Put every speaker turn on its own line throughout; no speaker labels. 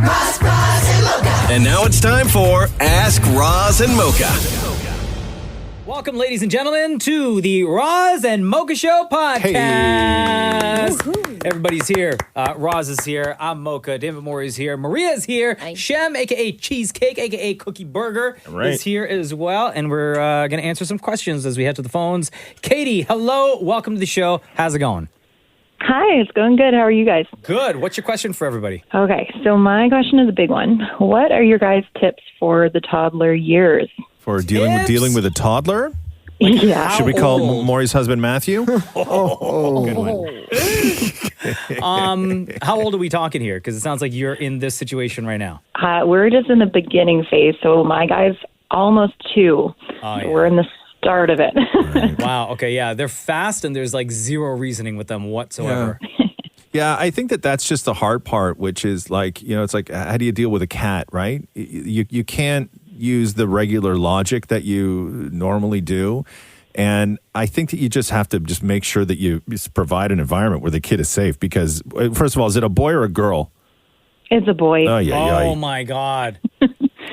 And now it's time for Ask Roz and Mocha.
Welcome, ladies and gentlemen, to the Roz and Mocha Show podcast. Hey. Everybody's here. Roz is here. I'm Mocha. David Moore is here. Maria is here.
Hi.
Shem, a.k.a. Cheesecake, a.k.a. Cookie Burger, is here as well. And we're going to answer some questions as we head to the phones. Katie, hello. Welcome to the show. How's it going?
Hi, it's going good. How are you guys?
Good. What's your question for everybody?
Okay, so my question is a big one. What are your guys' tips for the toddler years?
For dealing with a toddler?
Yeah.
Should we call Maury's husband Matthew?
Good one. How old are we talking here? Because it sounds like you're in this situation right now.
We're just in the beginning phase, so my guy's almost 2.
Yeah.
We're in the start of it.
Wow. Okay. Yeah. They're fast and there's like zero reasoning with them whatsoever.
Yeah, I think that's just the hard part, which is like, it's like, how do you deal with a cat, right? You can't use the regular logic that you normally do. And I think that you just have to just make sure that you provide an environment where the kid is safe. Because, first of all, is it a boy or a girl?
It's a boy.
Oh, my God.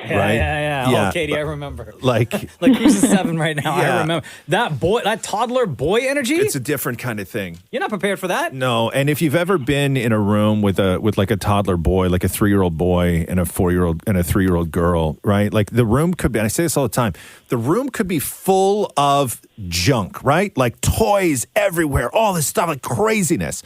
Right?
Yeah. Oh, Katie, I remember.
Like
who's 7 right now? Yeah. I remember. That toddler boy energy?
It's a different kind of thing.
You're not prepared for that?
No, and if you've ever been in a room with like a toddler boy, like a 3-year-old boy and a 4-year-old and a 3-year-old girl, right? Like the room could be, and I say this all the time, the room could be full of junk, right? Like toys everywhere, all this stuff, like craziness.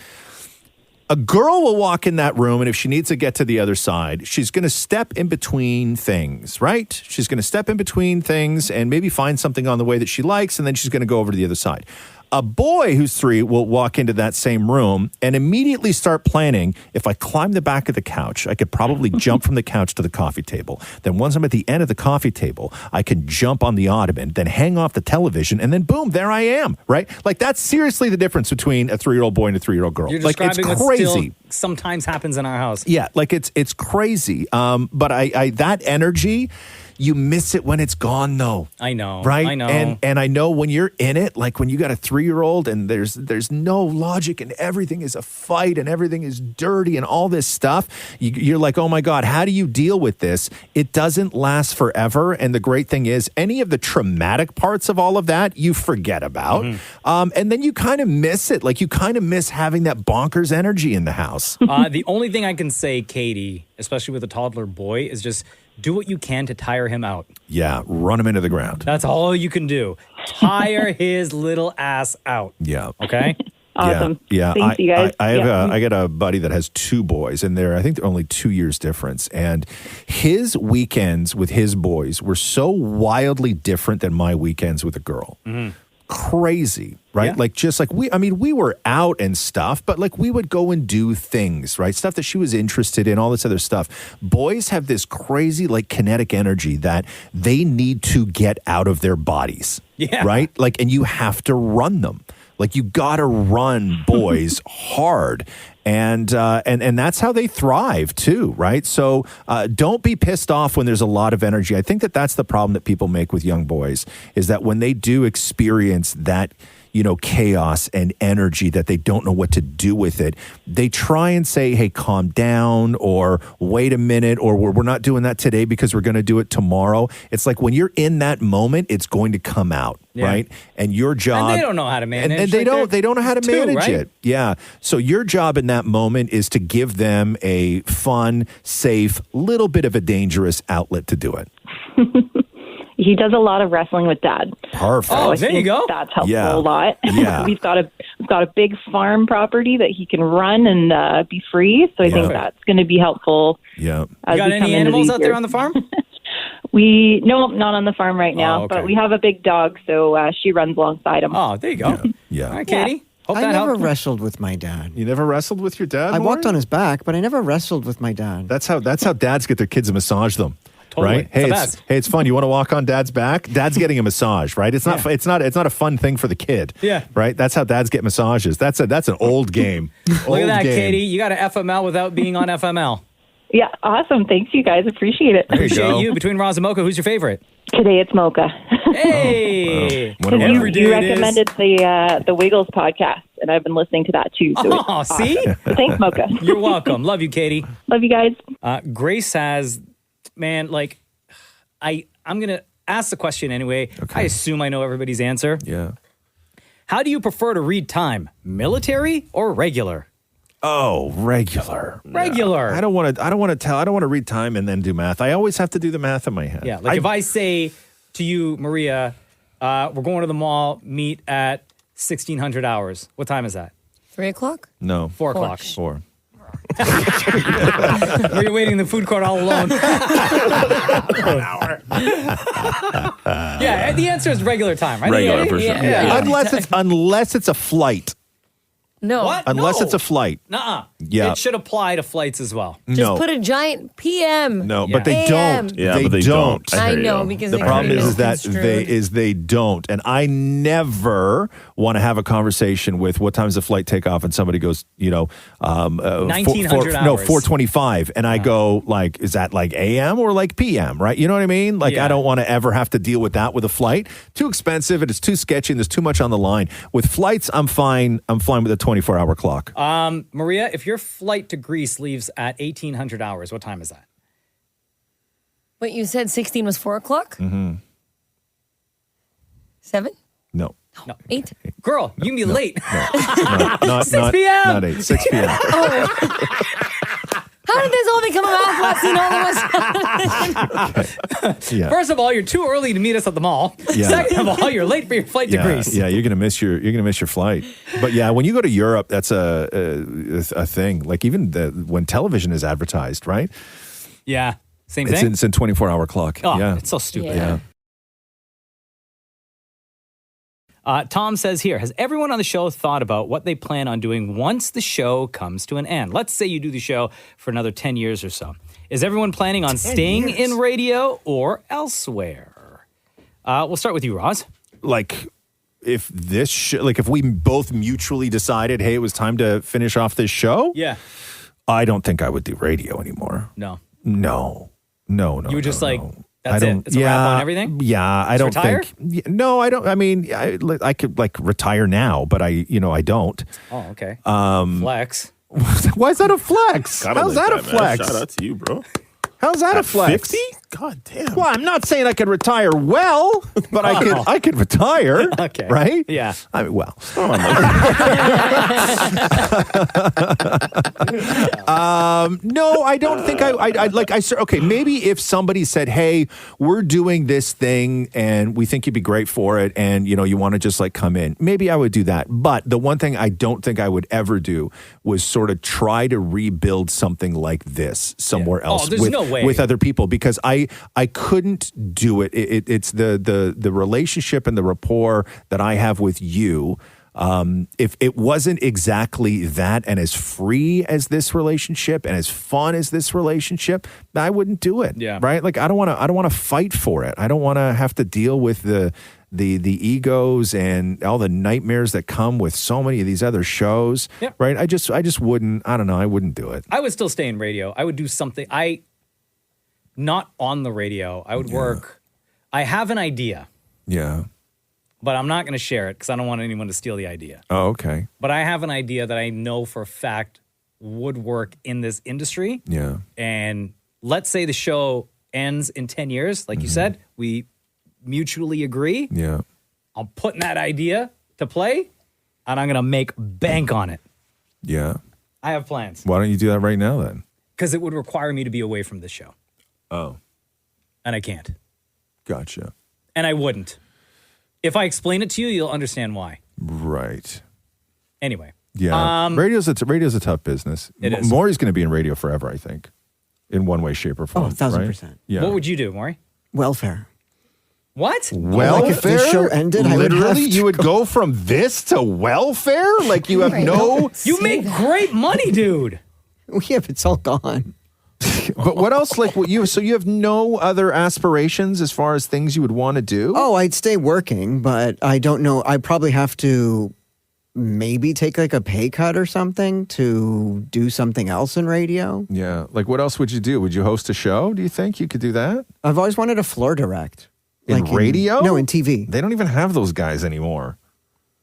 A girl will walk in that room, and if she needs to get to the other side, she's going to step in between things, right? She's going to step in between things and maybe find something on the way that she likes, and then she's going to go over to the other side. A boy who's 3 will walk into that same room and immediately start planning, if I climb the back of the couch, I could probably jump from the couch to the coffee table. Then once I'm at the end of the coffee table, I can jump on the ottoman, then hang off the television, and then boom, there I am, right? Like that's seriously the difference between a 3-year-old boy and a 3-year-old girl.
You're
like
describing
it's
what
crazy.
still sometimes happens in our house.
Yeah, like it's crazy. But I that energy, you miss it when it's gone, though.
I know.
Right?
I know.
And I know when you're in it, like when you got a 3-year-old and there's no logic and everything is a fight and everything is dirty and all this stuff, you're like, oh my God, how do you deal with this? It doesn't last forever. And the great thing is, any of the traumatic parts of all of that, you forget about. Mm-hmm. And then you kind of miss it. Like you kind of miss having that bonkers energy in the house.
The only thing I can say, Katie, especially with a toddler boy, is just do what you can to tire him out.
Yeah, run him into the ground.
That's all you can do. Tire his little ass out.
Yeah.
Okay?
Awesome.
Yeah.
Thanks, you guys.
I got a buddy that has 2 boys, and I think they're only 2 years difference. And his weekends with his boys were so wildly different than my weekends with a girl. Mm-hmm. Crazy, right?
Yeah.
Like just like we were out and stuff, but like we would go and do things, right? Stuff that she was interested in, all this other stuff. Boys have this crazy like kinetic energy that they need to get out of their bodies, right? Like, and you have to run them. Like you gotta run boys hard. And that's how they thrive too, right? So don't be pissed off when there's a lot of energy. I think that's the problem that people make with young boys is that when they do experience that, chaos and energy that they don't know what to do with it, they try and say, hey, calm down, or wait a minute, or we're not doing that today because we're going to do it tomorrow. It's like when you're in that moment, it's going to come out, right? And your job...
And they don't know how to manage.
And they don't know how to manage it. Yeah. So your job in that moment is to give them a fun, safe, little bit of a dangerous outlet to do it.
He does a lot of wrestling with Dad.
Perfect.
Oh, there you go.
That's helpful a lot.
Yeah.
We've got a big farm property that he can run and be free. So I think that's going to be helpful.
Yeah.
You got any animals out there on the farm?
No, not on the farm right now,
okay.
but we have a big dog, so she runs alongside him.
Oh, there you go.
Yeah.
All right, Katie. Hope
I
that
never
helped.
wrestled with my dad.
You never wrestled with your dad?
I
Maury?
walked on his back, but I never wrestled with my dad.
That's how dads get their kids to massage them.
Totally.
Right? Hey, it's fun. You want to walk on dad's back? Dad's getting a massage, right? It's not it's not a fun thing for the kid.
Yeah.
Right? That's how dads get massages. That's an old game.
Look at that, Katie. You got an FML without being on FML.
Yeah, awesome. Thanks, you guys. Appreciate it.
Appreciate you. Between Roz and Mocha, who's your favorite?
Today it's Mocha.
Hey!
Because you recommended the Wiggles podcast, and I've been listening to that too. So
see?
Awesome. Thanks, Mocha.
You're welcome. Love you, Katie.
Love you guys.
Grace has, man, like, I'm going to ask the question anyway. Okay. I assume I know everybody's answer.
Yeah.
How do you prefer to read time? Military or regular?
Oh, regular.
Regular.
I don't want to read time and then do math. I always have to do the math in my head.
Yeah, like if I say to you, Maria, we're going to the mall, meet at 1600 hours. What time is that?
3 o'clock?
No.
4 o'clock.
4.
Were you waiting in the food court all alone?
An hour.
Yeah, the answer is regular time, right?
Regular for sure. Yeah. Unless it's a flight.
No.
What?
Unless
No.
it's a flight.
Nuh-uh.
Yeah.
It should apply to flights as well.
Just put a giant PM.
No, but they
AM.
don't.
Yeah,
they
but they don't.
I know, because
the
they
problem
can be
is that
misconstrued.
they don't, and I never want to have a conversation with what time's the flight take off, and somebody goes,
1900 hours.
4:25, and I go like, is that like AM or like PM, right? You know what I mean? Like I don't want to ever have to deal with that with a flight. Too expensive, and it's too sketchy, and there's too much on the line. With flights, I'm fine. I'm fine with a 24-hour clock.
Maria, if your flight to Greece leaves at 1800 hours, what time is that?
Wait, you said 16 was 4 o'clock?
Mm-hmm.
7?
No.
8?
Girl, you can be late.
Not
6 p.m.
Not 8. 6 p.m.
How did this all become a math lesson all of a sudden?
Yeah.
First of all, you're too early to meet us at the mall.
Yeah.
Second of all, you're late for your flight to Greece.
Yeah, you're gonna miss your flight. But yeah, when you go to Europe, that's a thing. Like even when television is advertised, right?
Yeah, same thing.
It's in 24-hour clock.
Oh,
yeah,
it's so stupid.
Yeah.
Tom says here, has everyone on the show thought about what they plan on doing once the show comes to an end? Let's say you do the show for another 10 years or so. Is everyone planning on staying in radio or elsewhere? We'll start with you, Roz.
Like if if we both mutually decided, hey, it was time to finish off this show.
Yeah.
I don't think I would do radio anymore.
No.
No.
You would just
no.
That's it. It's a wrap on everything?
Yeah, I don't
retire?
think. No, I don't. I mean, I could like retire now, but I don't.
Oh, okay. Flex.
Why is that a flex?
Gotta
How's
like
that a flex?
Man. Shout out to you, bro.
How's that a flex?
50? God damn.
Well, I'm not saying I could retire well, but I could retire.
Okay.
Right?
Yeah.
I mean, well. No, I don't think okay, maybe if somebody said, hey, we're doing this thing and we think you'd be great for it and, you want to just like come in, maybe I would do that. But the one thing I don't think I would ever do was sort of try to rebuild something like this somewhere else
there's no way.
with other people because I couldn't do it. It's the relationship and the rapport that I have with you. If it wasn't exactly that and as free as this relationship and as fun as this relationship, I wouldn't do it.
Yeah.
Right. Like I don't want to fight for it. I don't want to have to deal with the egos and all the nightmares that come with so many of these other shows.
Yep.
Right. I just wouldn't. I don't know. I wouldn't do it.
I would still stay in radio. I would do something. Not on the radio. I would work. I have an idea.
Yeah.
But I'm not going to share it because I don't want anyone to steal the idea.
Oh, okay.
But I have an idea that I know for a fact would work in this industry.
Yeah.
And let's say the show ends in 10 years. Like you said, we mutually agree.
Yeah.
I'm putting that idea to play and I'm going to make bank on it.
Yeah.
I have plans.
Why don't you do that right now then?
Because it would require me to be away from this show.
Oh.
And I can't.
Gotcha.
And I wouldn't. If I explain it to you, you'll understand why.
Right.
Anyway.
Yeah. Radio's a tough business.
It is.
Maury's going to be in radio forever, I think, in one way, shape, or form.
Oh, 1,000%.
Right? Yeah.
What would you do, Maury?
Welfare.
What?
Welfare?
Like if this show ended, I would have
Literally,
to
you would go from this to welfare? Like you have no...
You make great money, dude.
Yeah, but it's all gone.
But what else? Like what you? So you have no other aspirations as far as things you would want to do?
Oh, I'd stay working, but I don't know. I probably have to maybe take like a pay cut or something to do something else in radio.
Yeah. Like, what else would you do? Would you host a show? Do you think you could do that?
I've always wanted to floor direct.
In radio?
No, in TV.
They don't even have those guys anymore.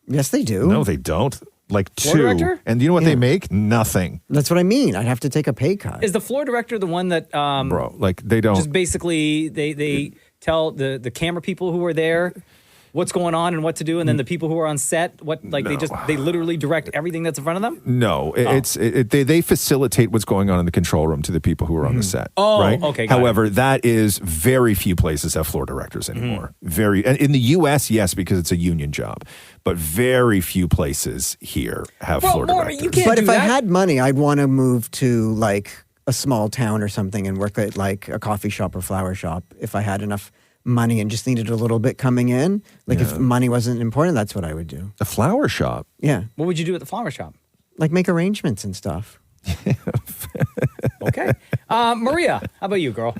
Yes, they do.
No, they don't. Like
Floor
two.
director?
And you know what they make? Nothing.
That's what I mean. I'd have to take a pay cut.
Is the floor director the one that
Bro, like they don't.
just basically they tell the camera people who are there what's going on and what to do, and then the people who are on set they literally direct everything that's in front of them?
No, they facilitate what's going on in the control room to the people who are on the set.
Oh,
right?
okay, got
However, that is very few places have floor directors anymore. Very, and in the U.S., yes, because it's a union job, but very few places here have floor directors.
You can't
But
do
if I
that.
had money, I'd want to move to like a small town or something and work at like a coffee shop or flower shop if I had enough money and just needed a little bit coming in. Like if money wasn't important, that's what I would do.
A flower shop.
Yeah.
What would you do at the flower shop?
Like make arrangements and stuff.
Okay. Maria, how about you, girl?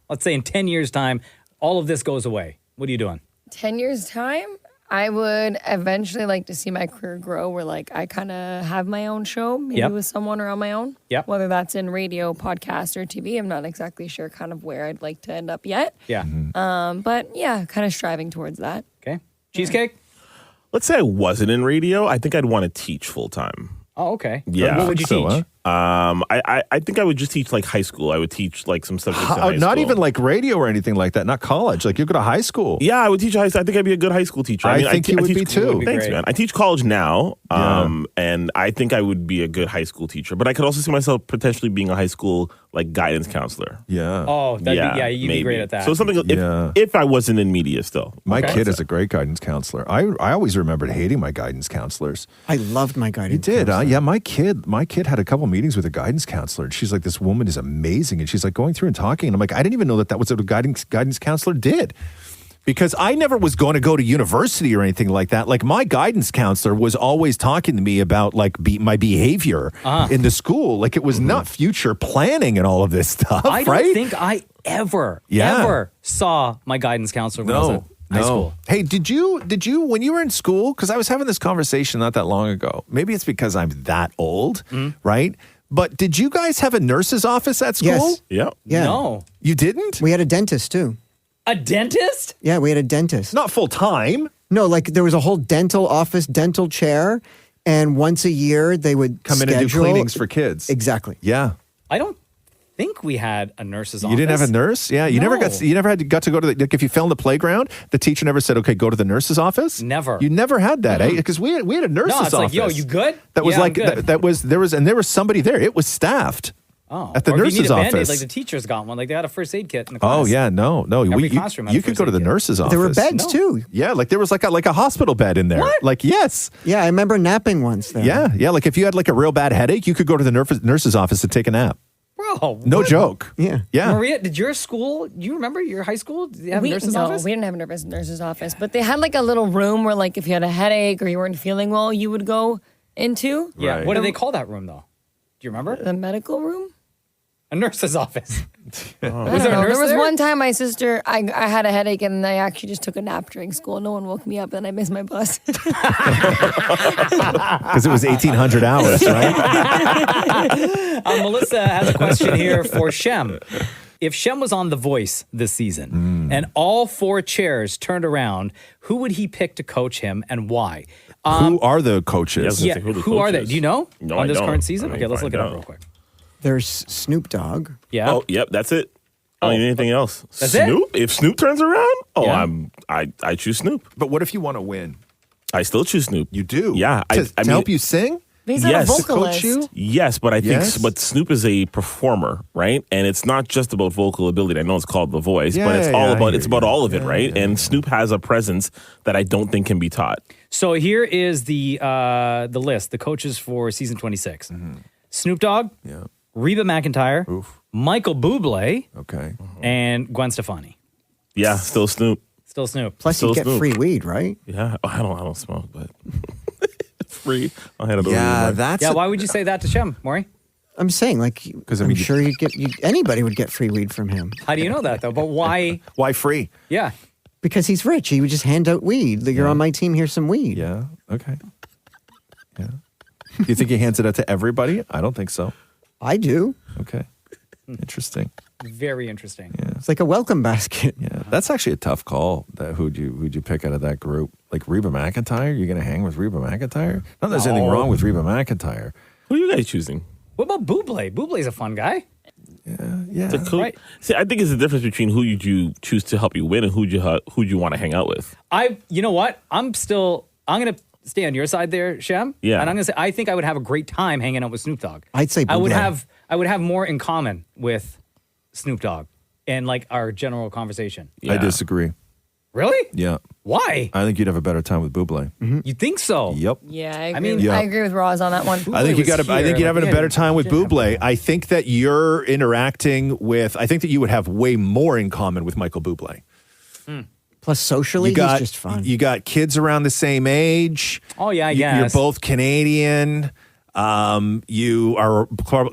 Let's say in 10 years' time, all of this goes away. What are you doing?
10 years time, I would eventually like to see my career grow where like I kind of have my own show, maybe
Yep.
with someone or on my own.
Yep.
Whether that's in radio, podcast, or TV. I'm not exactly sure kind of where I'd like to end up yet.
Yeah.
But yeah, kind of striving towards that.
Okay. Cheesecake?
Let's say I wasn't in radio. I think I'd want to teach full time.
Oh, okay.
Yeah.
What would you teach?
I think I would just teach like high school. I would teach like some subjects in high school.
Not even like radio or anything like that. Not college. Like you go to high school.
Yeah, I would teach high school. I think I'd be a good high school teacher.
I think you would
teach,
be too.
Thanks,
Great.
man. I teach college now,
Yeah.
and I think I would be a good high school teacher. But I could also see myself potentially being a high school like guidance counselor.
Yeah.
Oh, you'd be
maybe.
great at that.
So something if I wasn't in media still.
My
Okay.
kid is a great guidance counselor. I always remembered hating my guidance counselors.
I loved my guidance.
You did, huh?
counselor.
Yeah, my kid had a couple meetings with a guidance counselor, and she's like, "This woman is amazing," and she's like going through and talking, and I'm like, I didn't even know that was what a guidance counselor did. Because I never was going to go to university or anything like that. Like my guidance counselor was always talking to me about like my behavior in the school. Like it was not future planning and all of this stuff,
I don't
right?
think I ever saw my guidance counselor when I was in high school.
Hey, did you when you were in school? Because I was having this conversation not that long ago. Maybe it's because I'm that old, right? But did you guys have a nurse's office at school?
Yes.
Yeah.
Yeah.
No.
You didn't?
We had a dentist too.
A dentist?
Yeah, we had a dentist.
Not full time.
No, like there was a whole dental office, dental chair, and once a year they would
Come in and do
schedule-
cleanings for kids.
Exactly.
Yeah.
I don't think we had a nurse's office.
You didn't have a nurse? Yeah. You never got to go to the, like if you fell in the playground, the teacher never said, okay, go to the nurse's office?
Never.
You never had that, eh? Because we had a nurse's
No, it's
office.
like, yo, you good?
That was
Yeah, I'm
like,
good.
there was somebody there. It was staffed.
Oh,
at the
or if you
nurse's
need a Band-Aid,
office.
like the teacher's got one. Like they had a first aid kit in the class.
Oh, yeah. No.
Every classroom had
You
a
could
first
go to
aid
the
kit.
nurse's office.
There were beds too.
Yeah, like there was like a hospital bed in there.
What?
Like, yes.
Yeah, I remember napping once there.
Yeah. Like if you had like a real bad headache, you could go to the nurse's office to take a nap.
Bro.
No
what?
joke.
Yeah.
Yeah.
Maria, did your school, do you remember your high school? Did you have a nurse's
no,
office?
we didn't have a nurse's office, but they had like a little room where like if you had a headache or you weren't feeling well, you would go into
Yeah.
Right.
What do they call that room, though? Do you remember?
the medical room.
A nurse's office.
I
Was
don't
there a
know.
nurse
There was
there?
one time my sister, I had a headache and I actually just took a nap during school. No one woke me up and I missed my bus.
Because it was 1,800 hours, right?
Melissa has a question here for Shem. If Shem was on The Voice this season and all 4 chairs turned around, who would he pick to coach him and why?
Who are the coaches?
Yes.
Yeah,
Who the
who are they?
coaches?
Do you know
No,
on
I
this
don't.
current season?
I mean,
Okay, let's look it
find
up
out.
real quick.
There's Snoop Dogg.
Yeah.
Oh, yep, that's it. I don't need anything else.
That's it?
Snoop? If Snoop turns around,
Yeah.
I choose Snoop.
But what if you want to win?
I still choose Snoop.
You do?
Yeah.
To help you sing?
He's not
Yes.
a
To
vocalist.
coach you?
Yes, but I think
Yes?
but Snoop is a performer, right? And it's not just about vocal ability. I know it's called The Voice,
Yeah,
but it's
yeah,
all
I
about
hear
it's about
you.
all of it, right? And Snoop has a presence that I don't think can be taught.
So here is the list, the coaches for season 26. Snoop Dogg,
Yeah.
Reba McEntire,
Oof.
Michael Bublé,
Okay.
and Gwen Stefani.
Yeah, still Snoop.
Still Snoop.
Plus, you
So
get
Snoop.
free weed, right?
Yeah, I don't smoke, but it's free. I'll hand it over.
Yeah,
to you,
that's
Yeah, why would you say that to Shem, Maury?
I'm saying, like,
'Cause, I
I'm
mean,
sure anybody would get free weed from him
How do you know that, though? But why?
why free?
Yeah.
because he's rich. He would just hand out weed. Like, you're on my team. Here's some weed.
Yeah. Okay. Yeah. Do you think he hands it out to everybody? I don't think so.
I do.
Okay. Interesting.
Very interesting.
Yeah.
It's like a welcome basket.
Yeah. That's actually a tough call. Who'd you pick out of that group? Like Reba McEntire? You're going to hang with Reba McEntire? Not that there's anything wrong with Reba McEntire.
Who are you guys choosing?
What about Bublé? Bublé's a fun guy.
Yeah.
Right.
See, I think it's the difference between who you choose to help you win and who you want to hang out with.
You know what? I'm going to stay on your side there, Shem.
Yeah.
And I'm going to say, I think I would have a great time hanging out with Snoop Dogg.
I'd say
I would
Bublé.
have more in common with Snoop Dogg and like our general conversation.
I
Yeah.
disagree.
Really?
Yeah.
Why?
I think you'd have a better time with Bublé.
You think so?
Yep.
Yeah, I agree.
mean-
Yeah.
I agree with Roz on that one.
I think
was
I think
here,
you'd have a
like,
better
yeah,
time with
you did have
Bublé. I think that you're interacting with. I think that you would have way more in common with Michael Bublé.
Plus, socially, he's just fun.
You got kids around the same age.
Oh, yeah, I
You're
guess.
both Canadian. You are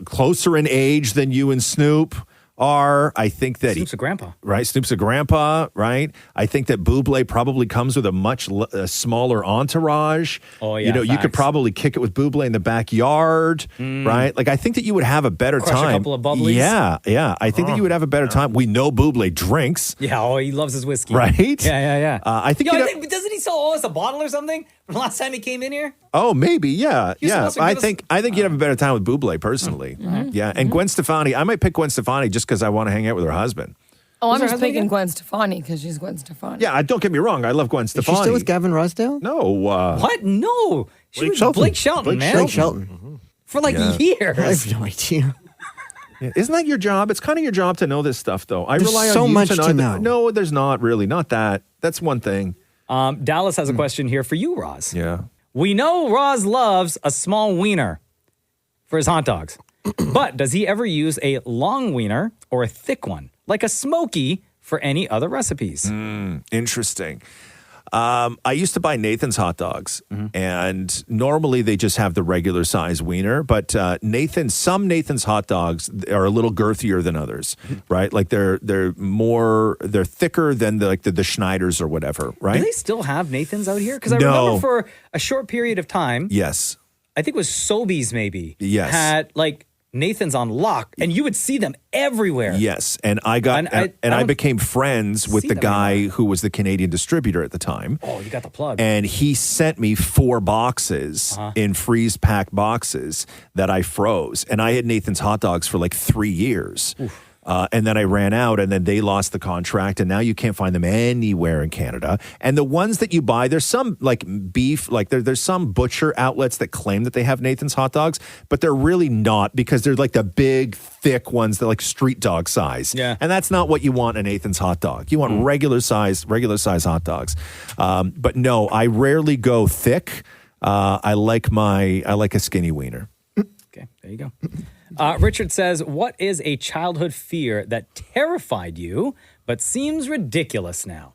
closer in age than you and Snoop are. I think that
Snoop's a grandpa.
Right, Snoop's a grandpa, right? I think that Bublé probably comes with a much smaller entourage.
Oh, yeah,
you know, you could
facts.
probably kick it with Bublé in the backyard, right? Like, I think that you would have a better
Crush a
time.
couple of bubblies.
Yeah. I think that you would have a better time. We know Bublé drinks,
Yeah, he loves his whiskey.
right?
Yeah.
I think.
Yo,
you'd have-
doesn't he still owe us a bottle or something from the last time he came in here?
Oh, maybe, yeah.
You're supposed to
I
give us-
think you'd have a better time with Bublé personally. Yeah, and Gwen Stefani. I might pick Gwen Stefani just because I want to hang out with her husband.
Oh, I'm
her
just
husband
picking
again?
Gwen Stefani because she's Gwen Stefani.
Yeah, don't get me wrong. I love Gwen
Is she
Stefani.
still with Gavin Rossdale?
No.
What? No. She
Blake
was
Shelton.
Blake Shelton, man.
Blake Shelton.
For like
Yeah.
years.
I have no idea.
Yeah, isn't that your job? It's kind of your job to know this stuff, though. I
There's
rely on
so
you
much
to
to
know.
know.
No, there's not really. Not that. That's one thing.
Dallas has a question here for you, Roz.
Yeah.
We know Roz loves a small wiener for his hot dogs. But does he ever use a long wiener or a thick one, like a smokie, for any other recipes?
Interesting. I used to buy Nathan's hot dogs, and normally they just have the regular size wiener. But some Nathan's hot dogs are a little girthier than others, right? Like they're thicker than the Schneiders or whatever, right?
Do they still have Nathan's out here? Because I
No.
remember for a short period of time,
Yes.
I think it was Sobeys maybe,
Yes.
had like Nathan's on lock, and you would see them everywhere.
Yes, and I got
And
and
I
I
don't
became friends with
see
the
them
guy
anymore.
who was the Canadian distributor at the time.
Oh, you got the plug.
And he sent me 4 boxes in freeze pack boxes that I froze. And I had Nathan's hot dogs for like 3 years. And then I ran out, and then they lost the contract, and now you can't find them anywhere in Canada. And the ones that you buy, there's some like beef, like there's some butcher outlets that claim that they have Nathan's hot dogs, but they're really not, because they're like the big, thick ones that like street dog size.
Yeah.
And that's not what you want in Nathan's hot dog. You want regular size hot dogs. But no, I rarely go thick. I like a skinny wiener.
Okay, there you go. Richard says, what is a childhood fear that terrified you but seems ridiculous now?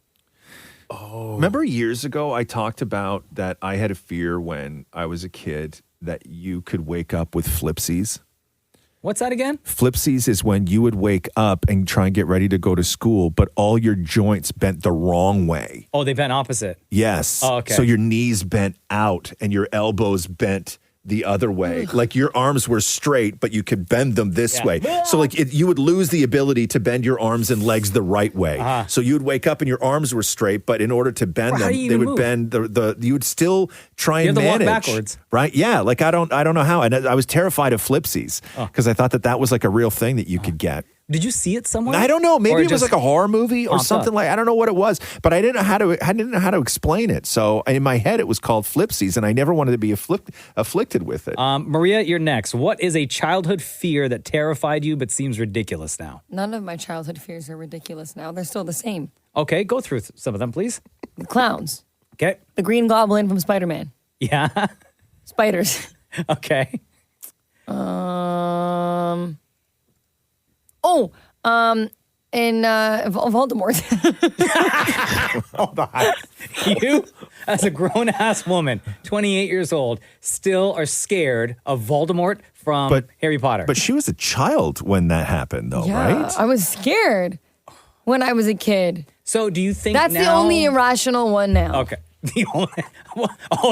Remember years ago, I talked about that I had a fear when I was a kid that you could wake up with flipsies.
What's that again?
Flipsies is when you would wake up and try and get ready to go to school, but all your joints bent the wrong way.
Oh, they bent opposite.
Yes.
Oh, okay.
So your knees bent out and your elbows bent the other way. Like your arms were straight, but you could bend them this
Yeah.
way. So like you would lose the ability to bend your arms and legs the right way. So you would wake up and your arms were straight, but in order to bend
Well, how
them,
do you
they
even
would
move?
bend you would still try
You
and
have to walk
manage.
backwards.
Right? Yeah. Like I don't know how. And I was terrified of flipsies because I thought that was like a real thing that you could get.
Did you see it somewhere?
I don't know. Maybe
Or
it was
just
like a horror movie or
popped
something
up?
like. I don't know what it was, but I didn't know how to explain it. So in my head, it was called flipsies, and I never wanted to be afflicted with it.
Maria, you're next. What is a childhood fear that terrified you but seems ridiculous now?
None of my childhood fears are ridiculous now. They're still the same.
Okay, go through some of them, please.
The clowns,
Okay.
the Green Goblin from Spider-Man,
Yeah.
spiders.
Okay.
And Voldemort.
Hold on. You, as a grown ass woman, 28 years old, still are scared of Voldemort from Harry Potter.
But she was a child when that happened, though, right?
I was scared when I was a kid.
so do you think
That's the
now-
only irrational one now.
Okay.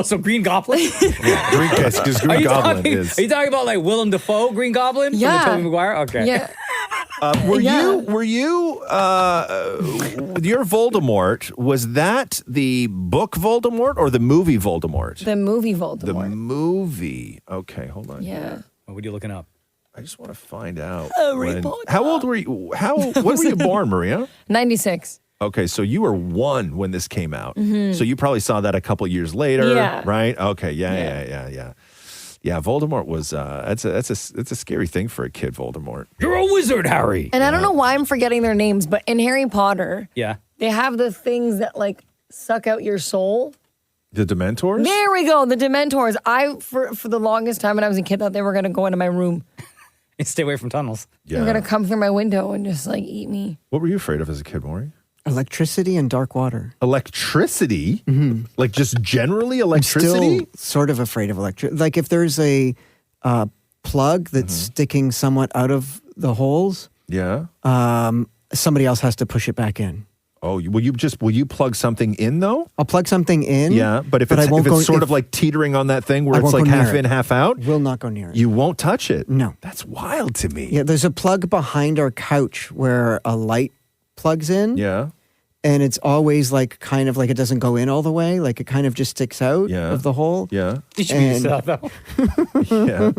So Green Goblin?
Because Green Goblin is.
Are you talking about like Willem Dafoe Green Goblin from the Tobey Maguire? Okay.
Yeah.
Were you your Voldemort, was that the book Voldemort or the movie Voldemort?
The movie Voldemort.
The movie. Okay, hold on.
Yeah.
What are you looking up?
I just want to find out.
Harry Potter.
How old were you? When were you born, Maria?
96.
Okay, so you were 1 when this came out. So you probably saw that a couple years later,
Yeah.
right? Okay, yeah. Yeah, Voldemort was that's a scary thing for a kid, Voldemort.
You're a wizard, Harry.
And I don't know why I'm forgetting their names, but in Harry Potter,
Yeah.
they have the things that like suck out your soul.
The Dementors?
There we go, the Dementors. I, for the longest time when I was a kid, thought they were going to go into my room.
Stay away from tunnels.
They were going to come through my window and just like eat me.
What were you afraid of as a kid, Maury?
Electricity and dark water.
Electricity? Like just generally electricity?
Still sort of afraid of electricity. Like if there's a plug that's sticking somewhat out of the holes,
Yeah.
somebody else has to push it back in.
Oh, will you plug something in though?
I'll plug something in.
Yeah, but if
I
it's,
won't
if
go-
it's sort of
if-
like teetering on that thing where
I
it's
won't
like
go near
half in,
it.
half out,
Will not go near it.
you won't touch it.
No.
That's wild to me.
Yeah, there's a plug behind our couch where a light plugs in.
Yeah.
And it's always like kind of like it doesn't go in all the way. Like it kind of just sticks out
Yeah.
of the hole.
Yeah.
Teach me yourself, though.
Yeah.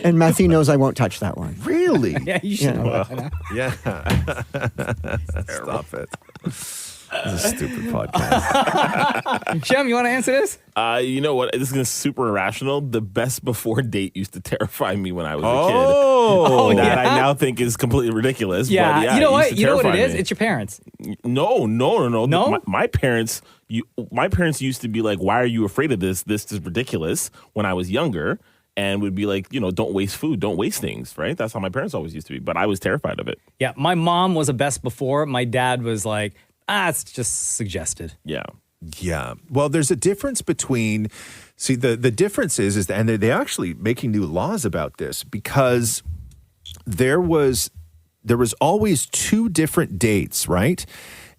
And Matthew knows I won't touch that one.
Really?
Yeah, you should know that by now.
Yeah. Stop it. This is a stupid podcast.
Shem, you want to answer this?
You know what? This is super irrational. The best before date used to terrify me when I was a
Oh,
kid. That
yeah?
I now think is completely ridiculous.
Yeah.
But yeah,
You know
it
what?
used to
You know what it
terrify
is?
me.
It's your parents.
No.
No?
My parents. My parents used to be like, "Why are you afraid of this? This is ridiculous." When I was younger, and would be like, don't waste food, don't waste things, right? That's how my parents always used to be. But I was terrified of it.
Yeah. My mom was a best before. My dad was like, it's just suggested.
Yeah.
Yeah. Well, there's a difference between, see, the difference is and they're actually making new laws about this because there was always 2 different dates, right?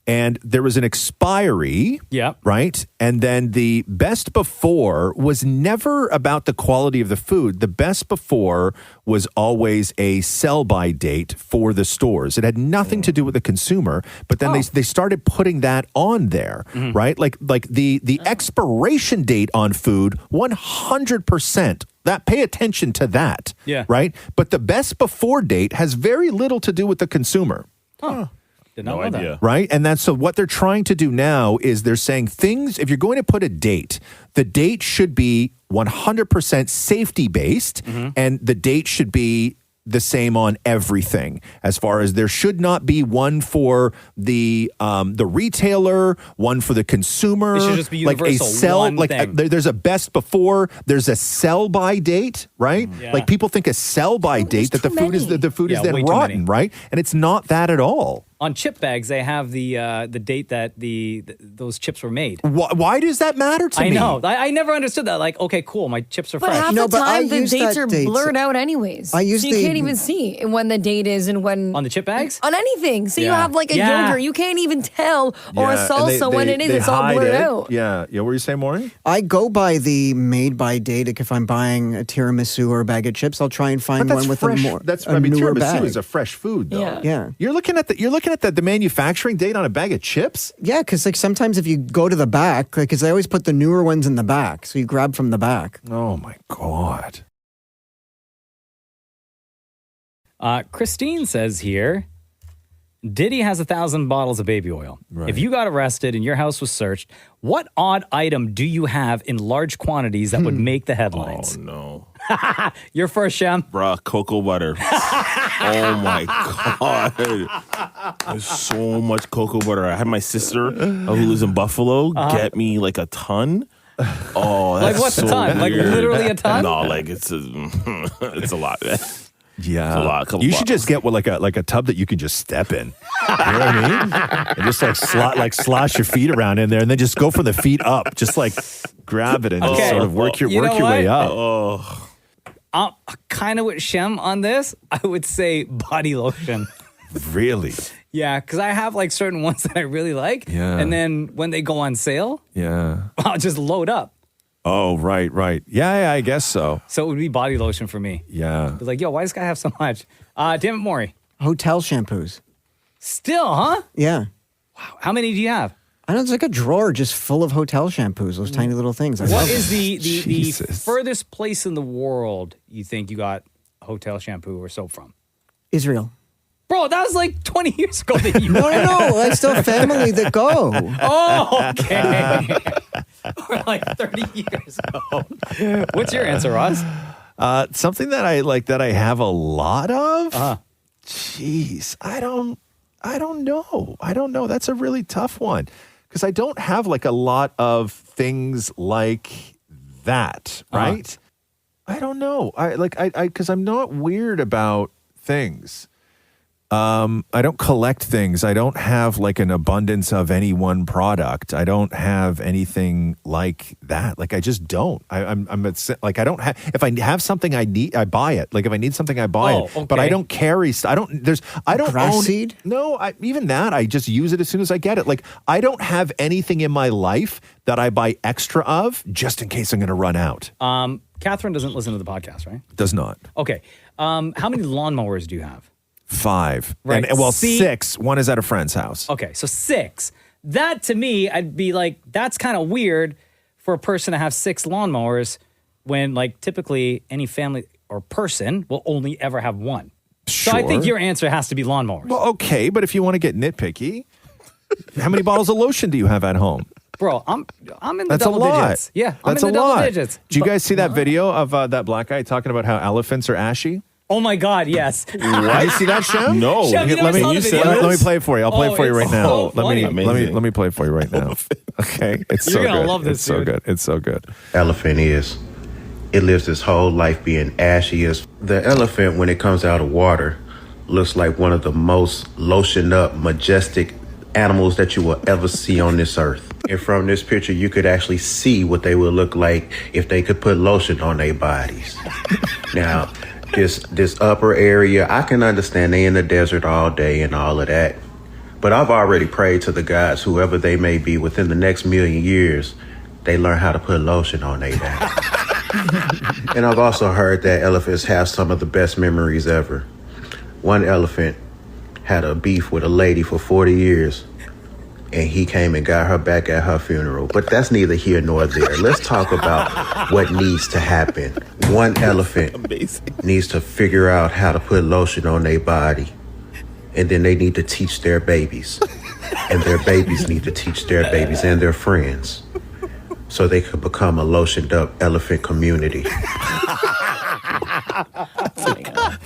And there was an expiry,
Yep.
right? And then the best before was never about the quality of the food. The best before was always a sell-by date for the stores. It had nothing to do with the consumer, but then they started putting that on there, right? Like the expiration date on food, 100%. That pay attention to that,
Yeah.
right? But the best before date has very little to do with the consumer.
Did not
No
know that.
idea.
Right. And that's so what they're trying to do now is they're saying things, if you're going to put a date, the date should be 100% safety based and the date should be the same on everything. As far as there should not be one for the retailer, one for the consumer.
It should just be universal,
Like a sell,
one
like
thing.
there's a best before, there's a sell by date, right?
Yeah.
Like people think a sell by date that the
too
food is
many.
the food
Yeah,
is then
way too
rotten,
many.
right? And it's not that at all.
On chip bags, they have the date that those chips were made.
Why does that matter to
I
me?
know. I never understood that. Like, okay, cool, my chips are
But
fresh.
half
No,
the
but I
time, the
use
dates
that
are
date.
blurred out anyways.
I use
so you
the-
can't even see when the date is and when...
On the chip bags?
On anything. So you
Yeah.
have like a
Yeah.
yogurt. You can't even tell. Or a
Yeah, and
salsa when it is.
they
It's all
hide
blurred
it.
out.
Yeah. What were you saying, Maury?
I go by the made by date. Like if I'm buying a tiramisu or a bag of chips, I'll try and find one with
fresh.
a more
I mean,
newer
tiramisu
bag.
is a fresh food, though.
Yeah.
Yeah.
You're looking at the manufacturing date on a bag of chips.
Yeah, because like sometimes if you go to the back, like because I always put the newer ones in the back, so you grab from the back.
Oh my god.
Christine says here, Diddy has 1,000 bottles of baby oil.
Right.
If you got arrested and your house was searched, what odd item do you have in large quantities that would make the headlines?
Oh no.
You're first, Shem.
Bruh, cocoa butter. Oh my God. There's so much cocoa butter. I had my sister who lives in Buffalo get me like a ton. Oh, that's
Like what's
so
a ton? Like
weird.
literally a ton?
No, like it's a lot.
Yeah.
a lot, a couple
You should
bottles.
just get like a tub that you can just step in. You know what I mean? And just slosh your feet around in there, and then just go from the feet up. Just like grab it and just
Okay.
sort of work your
You know
way
what?
up.
Oh,
I'm kind of with Shem on this. I would say body lotion.
Really?
Yeah, because I have like certain ones that I really like.
Yeah.
And then when they go on sale, I'll just load up.
Oh, right. Yeah, I guess so.
So it would be body lotion for me.
Yeah.
It's like, yo, why does this guy have so much? Damn it, Maury.
Hotel shampoos.
Still, huh?
Yeah.
Wow. How many do you have?
I know, it's like a drawer just full of hotel shampoos, those tiny little things. I
What
love
is
them.
the furthest place in the world you think you got hotel shampoo or soap from?
Israel.
Bro, that was like 20 years ago that you
No. I still have family that go.
Oh, okay. Or like 30 years ago. What's your answer, Roz?
Something that I like that I have a lot of. Jeez, I don't know. That's a really tough one because I don't have like a lot of things like that, right? I don't know. Because I'm not weird about things. I don't collect things. I don't have like an abundance of any one product. I don't have anything like that. Like I just don't. I'm like I don't have. If I have something I need, I buy it. Like if I need something, I buy it.
Okay.
But I don't carry. I don't. I don't
grass
own
seed.
No, even that. I just use it as soon as I get it. Like I don't have anything in my life that I buy extra of just in case I'm going to run out.
Catherine doesn't listen to the podcast, right?
Does not.
Okay. How many lawnmowers do you have?
5.
Right.
And well,
See?
6. One is at a friend's house.
Okay, so 6. That to me, I'd be like, that's kind of weird for a person to have 6 lawnmowers when like typically any family or person will only ever have one.
Sure.
So I think your answer has to be lawnmowers.
Well, okay, but if you want to get nitpicky, how many bottles of lotion do you have at home?
Bro, I'm in the
That's
double
a lot.
digits. Yeah,
That's
I'm in the
a
double
lot.
digits.
Do you guys see that video of that black guy talking about how elephants are ashy?
Oh my God, yes.
Did you see that, Shem?
No.
Shem, you never
let me
saw the video?
let me play it for you. I'll play it for you right
it's
now.
so funny.
Let me play it for you right now. Okay, it's so
You're gonna
good.
love this,
It's so
dude.
good. It's so good.
Elephant is. It lives its whole life being ashy. The elephant, when it comes out of water, looks like one of the most lotioned up, majestic animals that you will ever see on this earth. And from this picture, you could actually see what they would look like if they could put lotion on their bodies. Now, this upper area, I can understand they in the desert all day and all of that. But I've already prayed to the gods, whoever they may be, within the next 1,000,000 years, they learn how to put lotion on their body. And I've also heard that elephants have some of the best memories ever. One elephant had a beef with a lady for 40 years, and he came and got her back at her funeral. But that's neither here nor there. Let's talk about what needs to happen. One elephant needs to figure out how to put lotion on their body, and then they need to teach their babies. And their babies need to teach their babies and their friends, so they could become a lotioned up elephant community.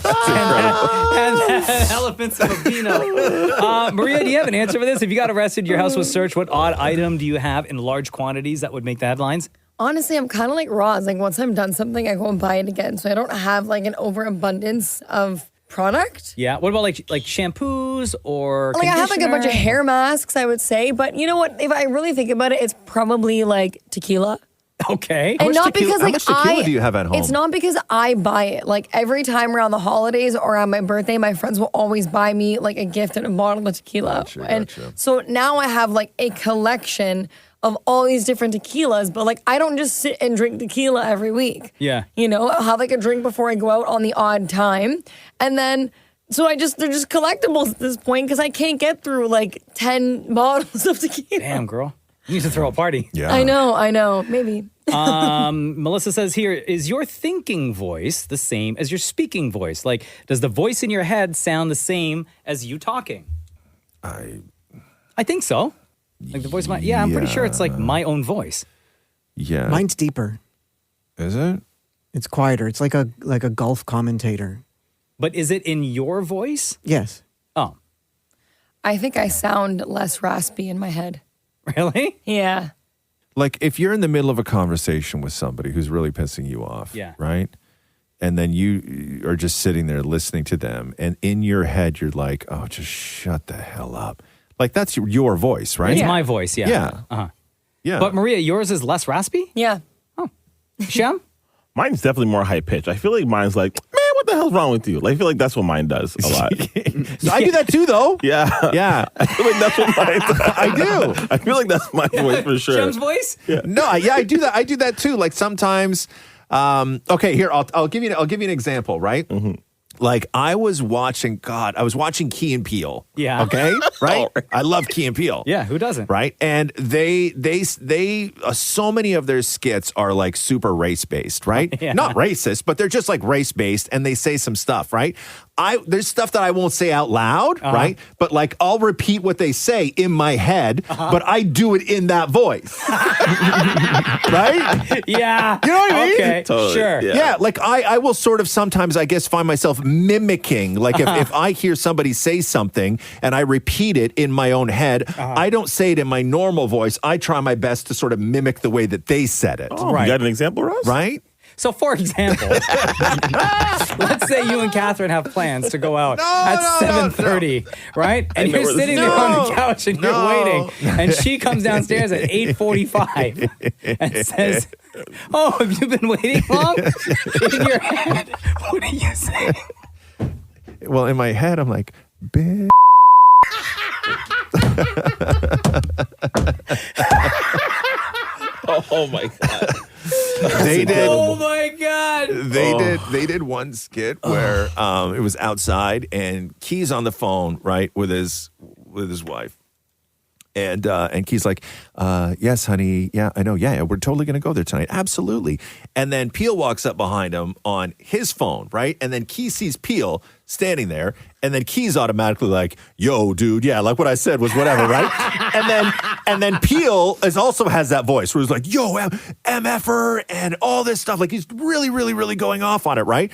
and elephants of Avino. Maria, do you have an answer for this? If you got arrested, your house was searched, what odd item do you have in large quantities that would make the headlines?
Honestly, I'm kind of like Roz. Like once I'm done something, I go and buy it again. So I don't have like an overabundance of product.
Yeah. What about like shampoos or
Like I have like a bunch of
conditioner?
hair masks, I would say. But you know what? If I really think about it, it's probably like tequila.
Okay.
And not
tequila-
because
how
like
much tequila do you have at home?
It's not because I buy it. Like every time around the holidays or on my birthday, my friends will always buy me like a gift and a bottle of tequila. And so now I have like a collection of all these different tequilas, but like I don't just sit and drink tequila every week.
Yeah.
You know, I'll have like a drink before I go out on the odd time. And then so they're just collectibles at this point because I can't get through like 10 bottles of tequila.
Damn, girl. You need to throw a party.
Yeah.
I know. Maybe.
Melissa says here, is your thinking voice the same as your speaking voice? Like, does the voice in your head sound the same as you talking? I think so. Like the voice of my, I'm pretty sure it's like my own voice.
Yeah.
Mine's deeper.
Is it?
It's quieter. It's like a golf commentator.
But is it in your voice?
Yes.
Oh,
I think I sound less raspy in my head.
really?
Yeah.
Like if you're in the middle of a conversation with somebody who's really pissing you off,
Yeah.
right? And then you are just sitting there listening to them, and in your head you're like, "Oh, just shut the hell up!" Like that's your voice, right?
It's my voice, yeah.
Yeah.
Uh-huh.
Yeah.
But Maria, yours is less raspy?
Yeah.
Shem?
Mine's definitely more high pitched. I feel like mine's like, man, what the hell's wrong with you? Like, I feel like that's what mine does a lot.
So I do that too, though.
Yeah.
I
feel like that's what mine does.
I do.
I feel like that's my voice for sure.
Shem's voice?
Yeah. No, I do that. I do that too. Like sometimes. Okay, here I'll give you an example. Right. Mm-hmm. Like I was watching Key and Peele.
Yeah.
Okay. Right. I love Key and Peele.
Yeah. Who doesn't?
Right. And they so many of their skits are like super race based. Right.
Yeah.
Not racist, but they're just like race based, and they say some stuff. Right. There's stuff that I won't say out loud. Right. But like I'll repeat what they say in my head, but I do it in that voice. Right.
Yeah.
You know what I mean?
Okay.
Totally.
Sure.
Yeah, like I will sort of sometimes, I guess, find myself mimicking. Like if I hear somebody say something and I repeat it in my own head, I don't say it in my normal voice. I try my best to sort of mimic the way that they said it.
Oh, right. You got an example, Roz?
Right?
So, for example, let's say you and Catherine have plans to go out at 7:30, right? And you're sitting there on the couch and you're waiting, and she comes downstairs at 8:45 and says, "Oh, have you been waiting long?" In your head, what are you saying?
Well, in my head, I'm like, bitch.
Oh my God.
They did.
Oh my God.
They did one skit where it was outside and Key's on the phone, right, with his wife. And Key's like, yes, honey. Yeah, I know. Yeah, we're totally going to go there tonight. Absolutely. And then Peele walks up behind him on his phone, right? And then Key sees Peele standing there. And then Key's automatically like, yo, dude. Yeah, like what I said was whatever, right? and then Peele also has that voice where he's like, yo, MFer and all this stuff. Like he's really, really, really going off on it, right?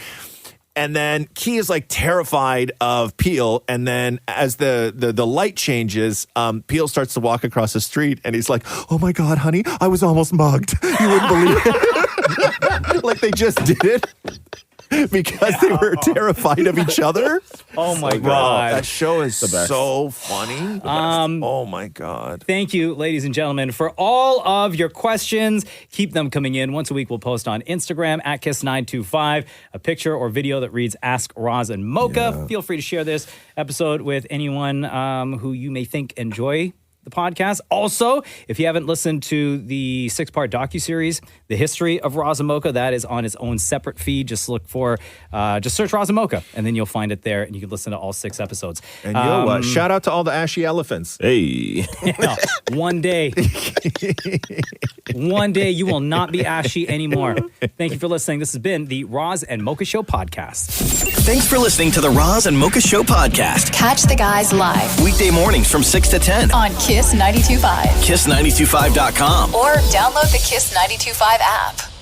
And then Key is like terrified of Peele. And then as the light changes, Peele starts to walk across the street and he's like, oh my God, honey, I was almost mugged. You wouldn't believe it. Like they just did it because they were terrified of each other.
Oh my God.
That show is so funny. Oh my God.
Thank you, ladies and gentlemen, for all of your questions. Keep them coming in. Once a week, we'll post on Instagram at Kiss925 a picture or video that reads Ask Roz and Mocha. Yeah. Feel free to share this episode with anyone who you may think enjoy the podcast. Also, if you haven't listened to the 6-part docuseries, The History of Roz and Mocha, that is on its own separate feed. Just look for, just search Roz and Mocha, and then you'll find it there, and you can listen to all 6 episodes.
And you know what? Shout out to all the ashy elephants.
Hey.
Yeah, one day you will not be ashy anymore. Thank you for listening. This has been the Roz and Mocha Show podcast.
Thanks for listening to the Roz and Mocha Show podcast.
Catch the guys live
Weekday mornings from 6 to 10
on Kiss 92.5.
Kiss925.com.
Or download the Kiss 92.5 app.